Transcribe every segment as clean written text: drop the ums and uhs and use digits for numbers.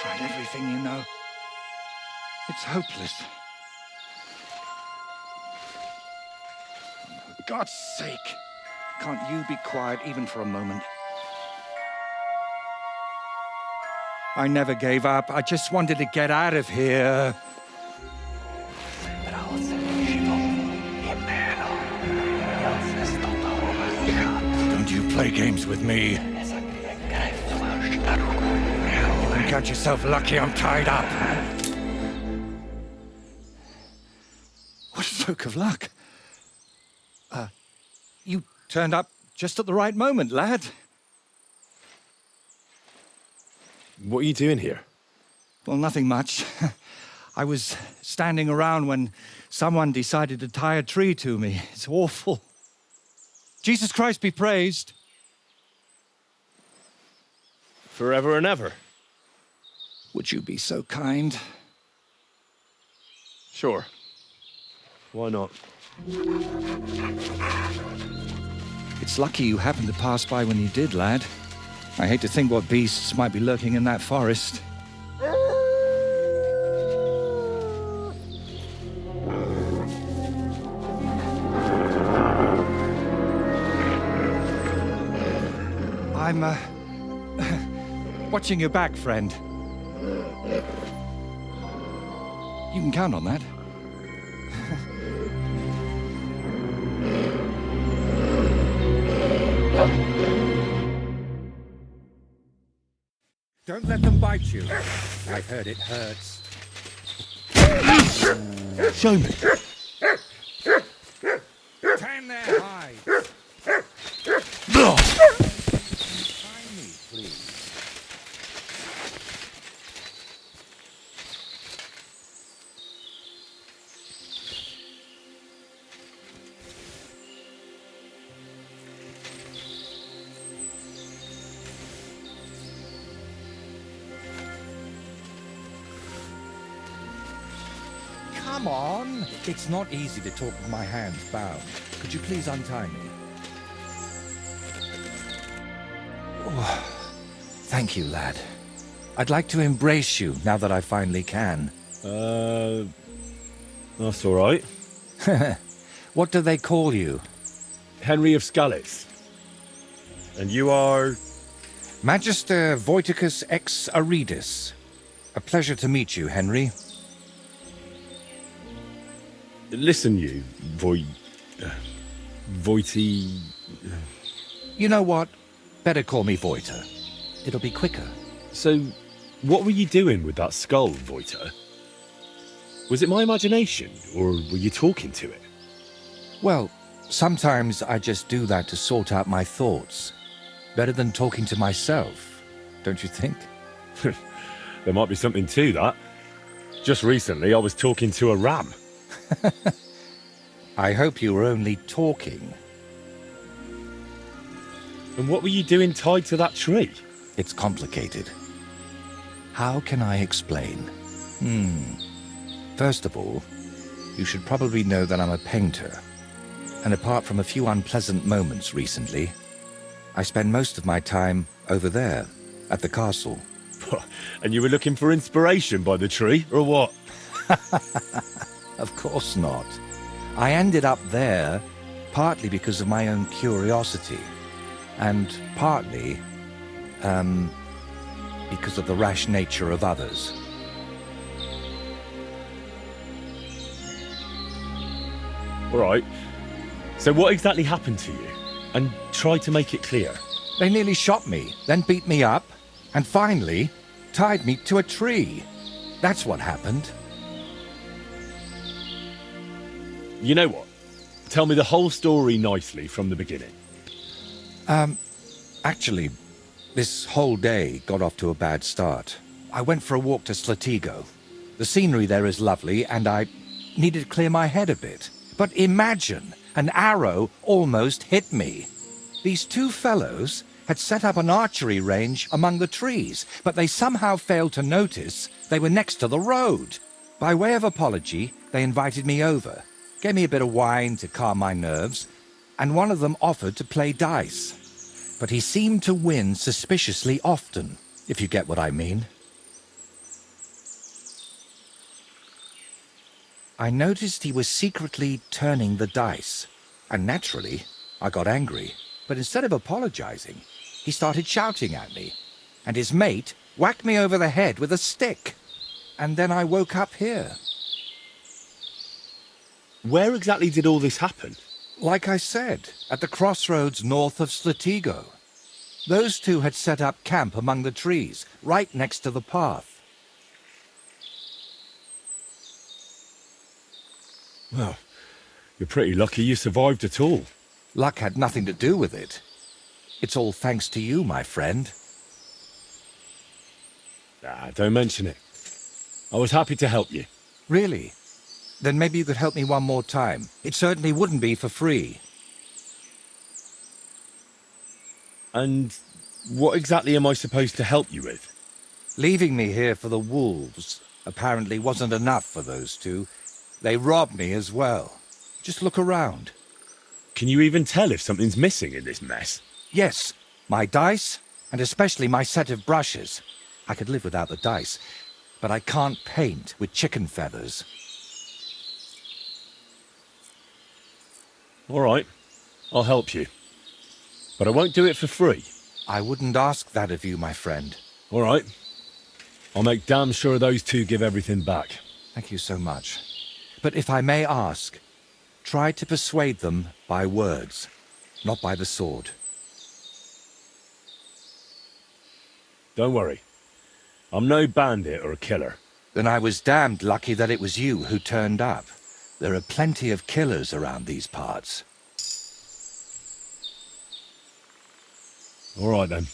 Tried everything, you know. It's hopeless. For God's sake, can't you be quiet even for a moment? I never gave up. I just wanted to get out of here. Don't you play games with me. You can count yourself lucky I'm tied up. What a stroke of luck. You turned up just at the right moment, lad. What are you doing here? Well, nothing much. I was standing around when someone decided to tie a tree to me. It's awful. Jesus Christ be praised. Forever and ever? Would you be so kind? Sure. Why not? It's lucky you happened to pass by when you did, lad. I hate to think what beasts might be lurking in that forest. I'm, watching your back, friend. You can count on that. Don't let them bite you. I've heard it hurts. Show me. Stand there high. Find me, please. Come on. It's not easy to talk with my hands bound. Could you please untie me? Oh, thank you, lad. I'd like to embrace you now that I finally can. That's all right. What do they call you? Henry of Scalitz. And you are? Magister Voiticus ex Aridus. A pleasure to meet you, Henry. Listen, you, Voity... You know what? Better call me Voiter. It'll be quicker. So, what were you doing with that skull, Voiter? Was it my imagination, or were you talking to it? Well, sometimes I just do that to sort out my thoughts. Better than talking to myself, don't you think? There might be something to that. Just recently, I was talking to a ram. I hope you were only talking. And what were you doing tied to that tree? It's complicated. How can I explain? First of all, you should probably know that I'm a painter. And apart from a few unpleasant moments recently, I spend most of my time over there, at the castle. And you were looking for inspiration by the tree, or what? Of course not. I ended up there partly because of my own curiosity, and partly, because of the rash nature of others. All right. So what exactly happened to you? And try to make it clear. They nearly shot me, then beat me up, and finally tied me to a tree. That's what happened. You know what? Tell me the whole story nicely from the beginning. Actually, this whole day got off to a bad start. I went for a walk to Slatigo. The scenery there is lovely, and I needed to clear my head a bit. But imagine, an arrow almost hit me. These two fellows had set up an archery range among the trees, but they somehow failed to notice they were next to the road. By way of apology, they invited me over, gave me a bit of wine to calm my nerves, and one of them offered to play dice. But he seemed to win suspiciously often, if you get what I mean. I noticed he was secretly turning the dice. And naturally, I got angry. But instead of apologizing, he started shouting at me. And his mate whacked me over the head with a stick. And then I woke up here. Where exactly did all this happen? Like I said, at the crossroads north of Slatigo. Those two had set up camp among the trees, right next to the path. Well, you're pretty lucky you survived at all. Luck had nothing to do with it. It's all thanks to you, my friend. Ah, don't mention it. I was happy to help you. Really? Then maybe you could help me one more time. It certainly wouldn't be for free. And what exactly am I supposed to help you with? Leaving me here for the wolves apparently wasn't enough for those two. They robbed me as well. Just look around. Can you even tell if something's missing in this mess? Yes, my dice, and especially my set of brushes. I could live without the dice, but I can't paint with chicken feathers. All right, I'll help you. But I won't do it for free. I wouldn't ask that of you, my friend. All right. I'll make damn sure those two give everything back. Thank you so much. But if I may ask, try to persuade them by words, not by the sword. Don't worry. I'm no bandit or a killer. Then I was damned lucky that it was you who turned up. There are plenty of killers around these parts. All right, then.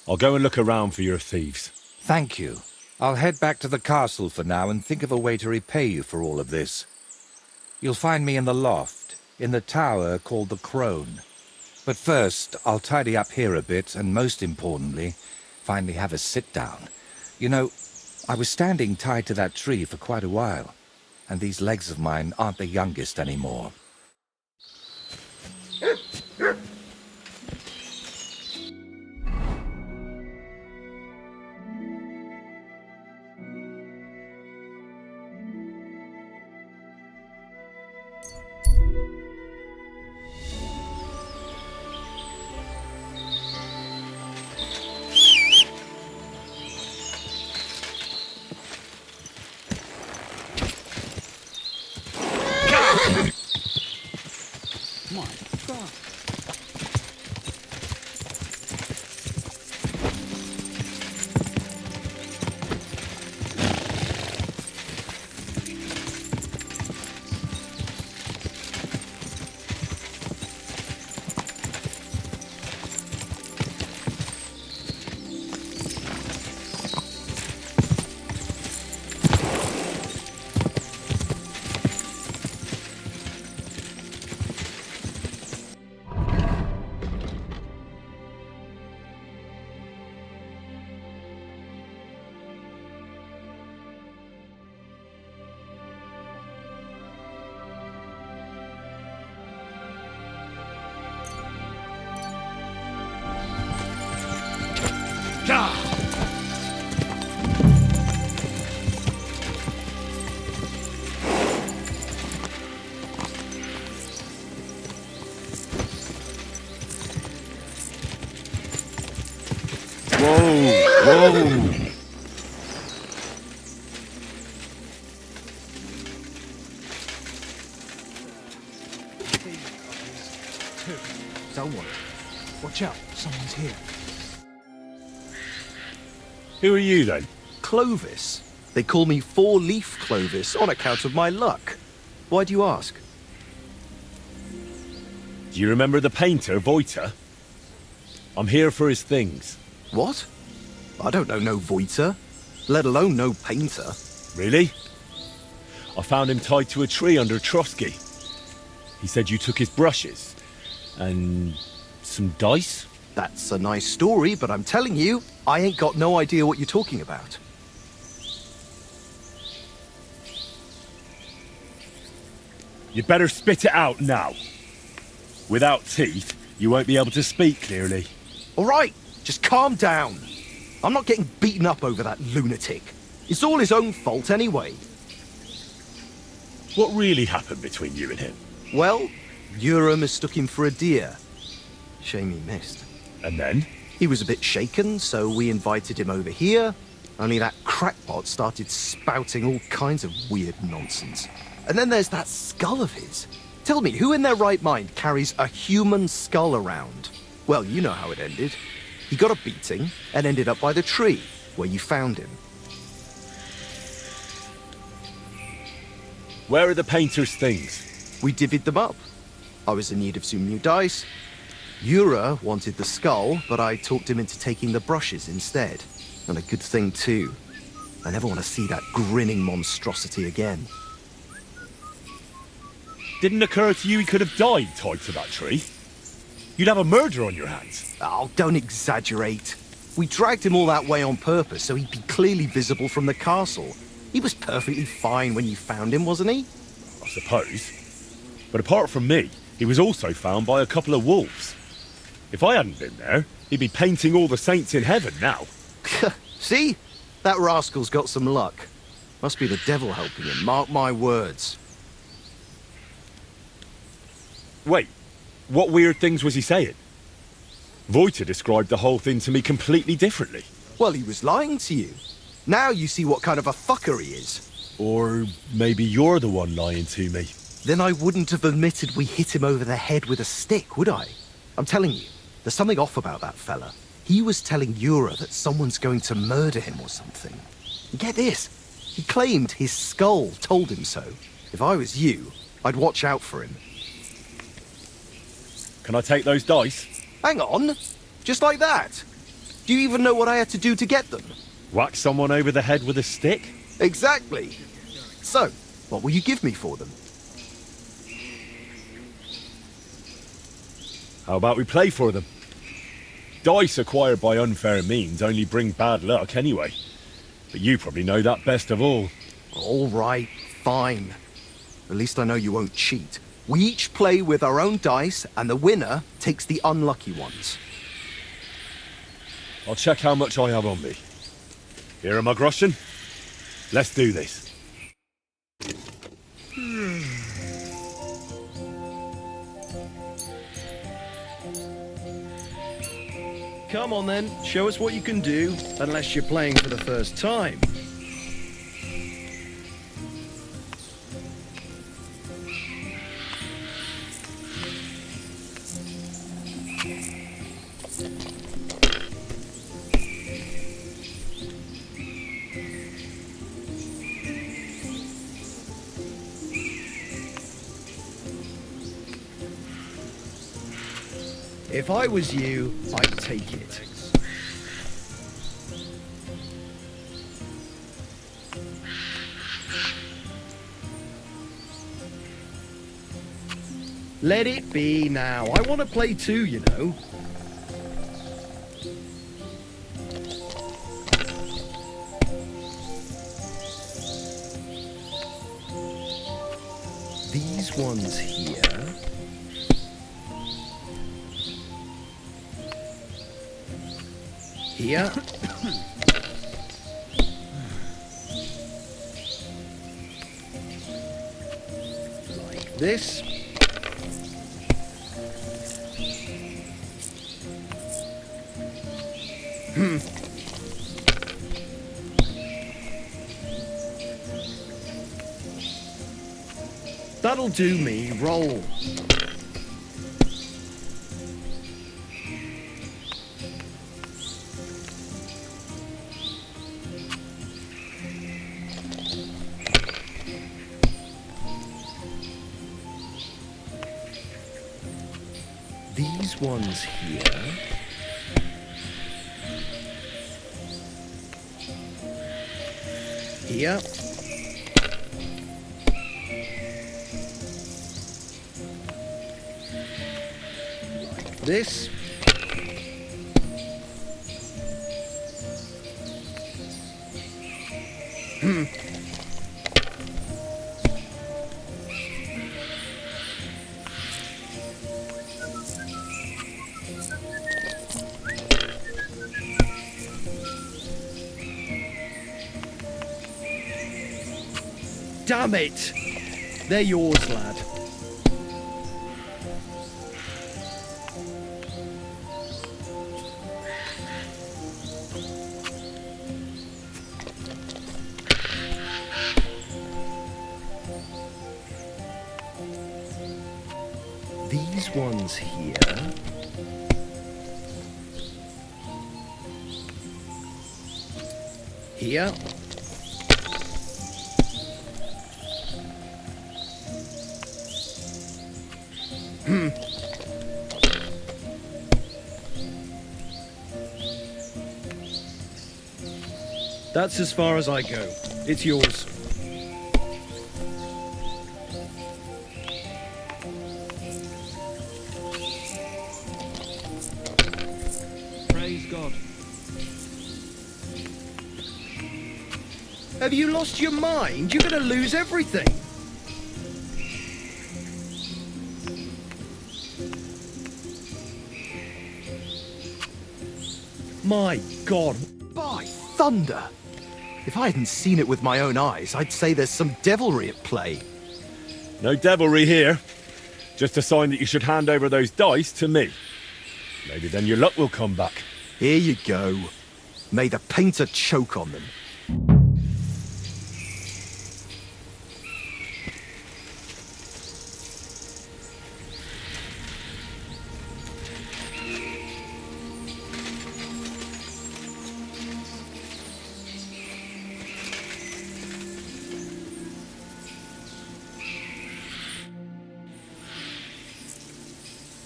I'll go and look around for your thieves. Thank you. I'll head back to the castle for now and think of a way to repay you for all of this. You'll find me in the loft, in the tower called the Crone. But first, I'll tidy up here a bit, and most importantly, finally have a sit-down. You know, I was standing tied to that tree for quite a while, and these legs of mine aren't the youngest anymore. Whoa! Someone. Watch out, someone's here. Who are you, then? Clovis. They call me Four-Leaf Clovis on account of my luck. Why do you ask? Do you remember the painter, Voiter? I'm here for his things. What? I don't know no Voiter, let alone no painter. Really? I found him tied to a tree under Trotsky. He said you took his brushes and some dice? That's a nice story, but I'm telling you, I ain't got no idea what you're talking about. You better spit it out now. Without teeth, you won't be able to speak clearly. All right, just calm down. I'm not getting beaten up over that lunatic. It's all his own fault anyway. What really happened between you and him? Well, Yura mistook him for a deer. Shame he missed. And then? He was a bit shaken, so we invited him over here. Only that crackpot started spouting all kinds of weird nonsense. And then there's that skull of his. Tell me, who in their right mind carries a human skull around? Well, you know how it ended. He got a beating and ended up by the tree, where you found him. Where are the painter's things? We divvied them up. I was in need of some new dice. Yura wanted the skull, but I talked him into taking the brushes instead. And a good thing, too. I never want to see that grinning monstrosity again. Didn't occur to you he could have died tied to that tree? You'd have a murder on your hands. Oh, don't exaggerate. We dragged him all that way on purpose so he'd be clearly visible from the castle. He was perfectly fine when you found him, wasn't he? I suppose. But apart from me, he was also found by a couple of wolves. If I hadn't been there, he'd be painting all the saints in heaven now. See? That rascal's got some luck. Must be the devil helping him, mark my words. Wait, what weird things was he saying? Voita described the whole thing to me completely differently. Well, he was lying to you. Now you see what kind of a fucker he is. Or maybe you're the one lying to me. Then I wouldn't have admitted we hit him over the head with a stick, would I? I'm telling you, there's something off about that fella. He was telling Yura that someone's going to murder him or something. And get this, he claimed his skull told him so. If I was you, I'd watch out for him. Can I take those dice? Hang on, just like that? Do you even know what I had to do to get them? Whack someone over the head with a stick? Exactly. So, what will you give me for them? How about we play for them? Dice acquired by unfair means only bring bad luck anyway. But you probably know that best of all. All right, fine. At least I know you won't cheat. We each play with our own dice, and the winner takes the unlucky ones. I'll check how much I have on me. Here am I, Groschen. Let's do this. Come on then, show us what you can do, unless you're playing for the first time. If I was you, I'd take it. Let it be now. I want to play too, you know. These ones here. Here. Like this. That'll do me. Roll. These ones here. Here. Like this. Damn it! They're yours, lad. These ones here. Here. That's as far as I go. It's yours. Praise God. Have you lost your mind? You're gonna lose everything. My God. By thunder! If I hadn't seen it with my own eyes, I'd say there's some devilry at play. No devilry here. Just a sign that you should hand over those dice to me. Maybe then your luck will come back. Here you go. May the painter choke on them.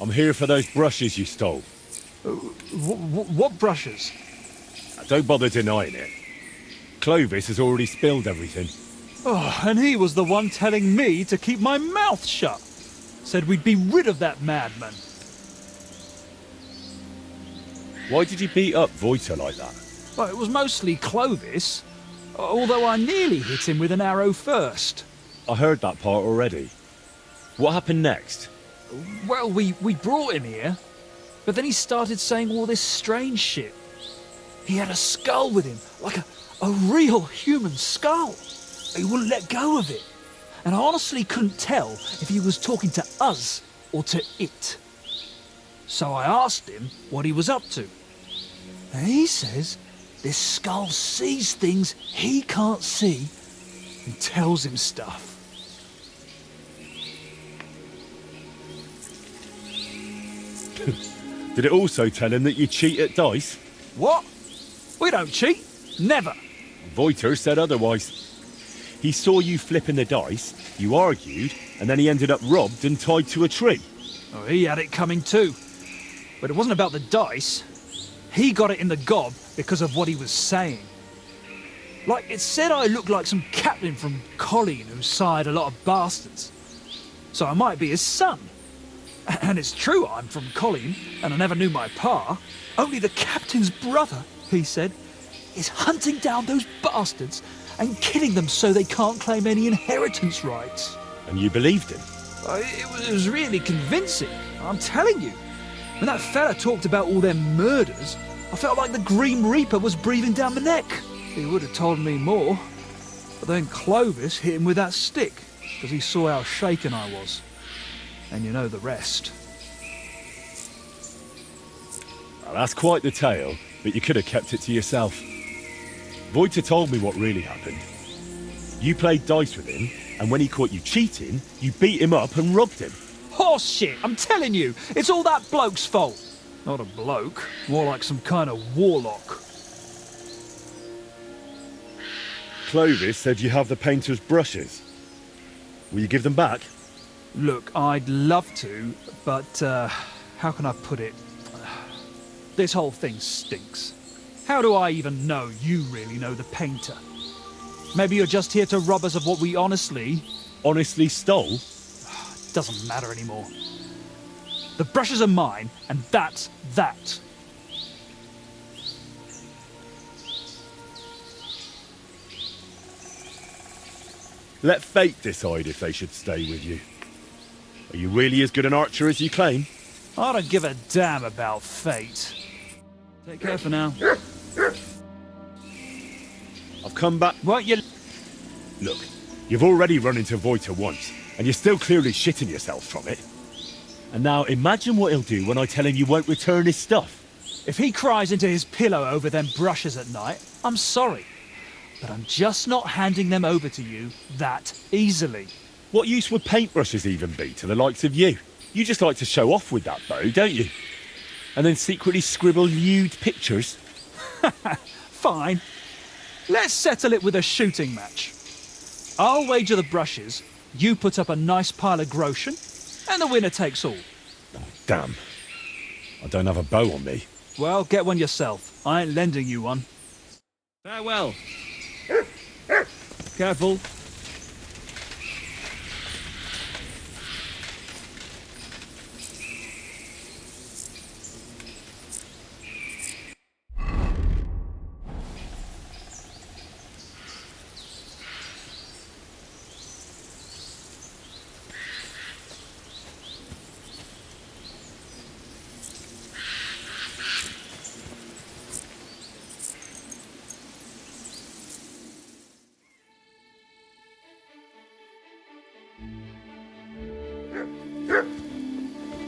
I'm here for those brushes you stole. What brushes? Don't bother denying it. Clovis has already spilled everything. Oh, and he was the one telling me to keep my mouth shut. Said we'd be rid of that madman. Why did you beat up Voiter like that? Well, it was mostly Clovis, although I nearly hit him with an arrow first. I heard that part already. What happened next? Well, we brought him here, but then he started saying all this strange shit. He had a skull with him, like a real human skull. He wouldn't let go of it. And I honestly couldn't tell if he was talking to us or to it. So I asked him what he was up to. And he says this skull sees things he can't see and tells him stuff. Did it also tell him that you cheat at dice? What? We don't cheat. Never. Voiter said otherwise. He saw you flipping the dice, you argued, and then he ended up robbed and tied to a tree. Oh, he had it coming too. But it wasn't about the dice. He got it in the gob because of what he was saying. Like, it said I looked like some captain from Colleen who sired a lot of bastards. So I might be his son. And it's true I'm from Colleen, and I never knew my pa. Only the captain's brother, he said, is hunting down those bastards and killing them so they can't claim any inheritance rights. And you believed him? It was really convincing, I'm telling you. When that fella talked about all them murders, I felt like the Grim Reaper was breathing down my neck. He would have told me more. But then Clovis hit him with that stick, because he saw how shaken I was. And you know the rest. Well, that's quite the tale, but you could have kept it to yourself. Voiter told me what really happened. You played dice with him, and when he caught you cheating, you beat him up and robbed him. Horse shit, I'm telling you, it's all that bloke's fault. Not a bloke, more like some kind of warlock. Clovis said you have the painter's brushes. Will you give them back? Look, I'd love to, but how can I put it? This whole thing stinks. How do I even know you really know the painter? Maybe you're just here to rob us of what we honestly stole? Doesn't matter anymore. The brushes are mine, and that's that. Let fate decide if they should stay with you. Are you really as good an archer as you claim? I don't give a damn about fate. Take care for now. I've come back. Won't you? Look, you've already run into Voiter once. and you're still clearly shitting yourself from it. And now imagine what he'll do when I tell him you won't return his stuff. If he cries into his pillow over them brushes at night, I'm sorry. But I'm just not handing them over to you that easily. What use would paintbrushes even be to the likes of you? You just like to show off with that bow, don't you? And then secretly scribble nude pictures. Fine. Let's settle it with a shooting match. I'll wager the brushes, you put up a nice pile of groschen, and the winner takes all. Damn. I don't have a bow on me. Well, get one yourself. I ain't lending you one. Farewell. Careful.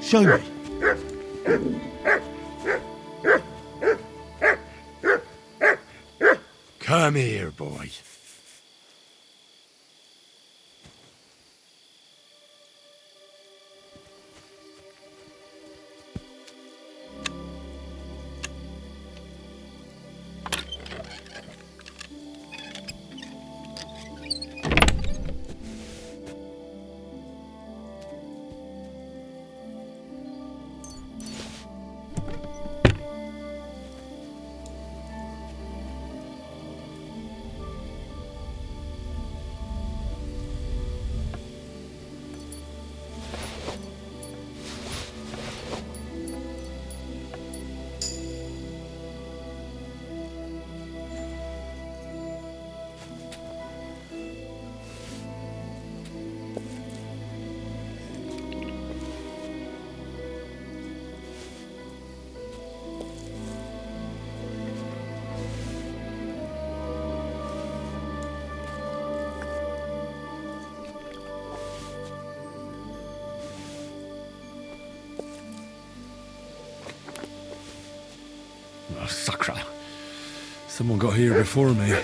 Show me. Come here, boy. Oh, sacre. Someone got here before me.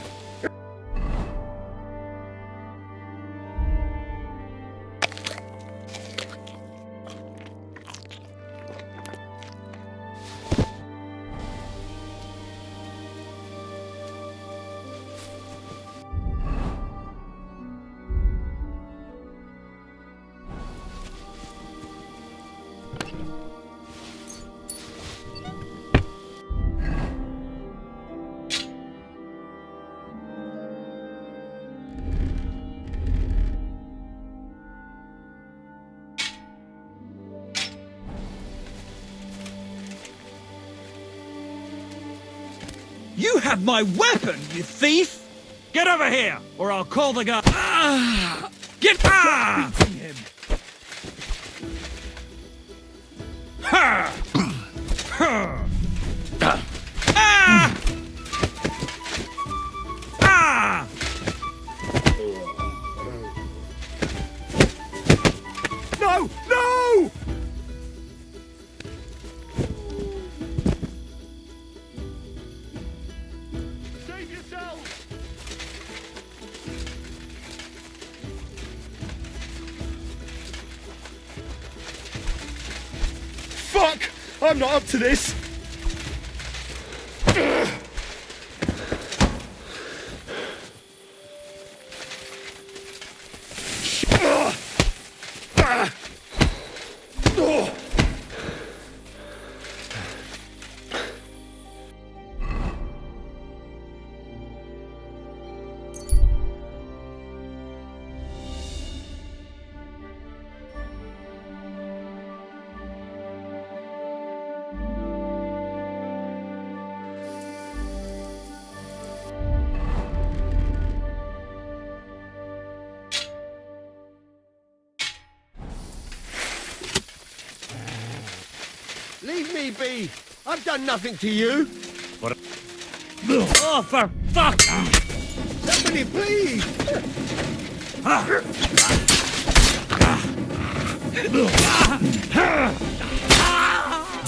You have my weapon, you thief! Get over here, or I'll call the guy. Get beating him! Ha! Ha! Ah! Ah! No! No! Save yourself! Fuck! I'm not up to this. Leave me be! I've done nothing to you! Oh, for fuck! Somebody please!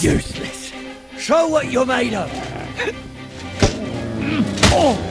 Useless. Show what you're made of. Oh.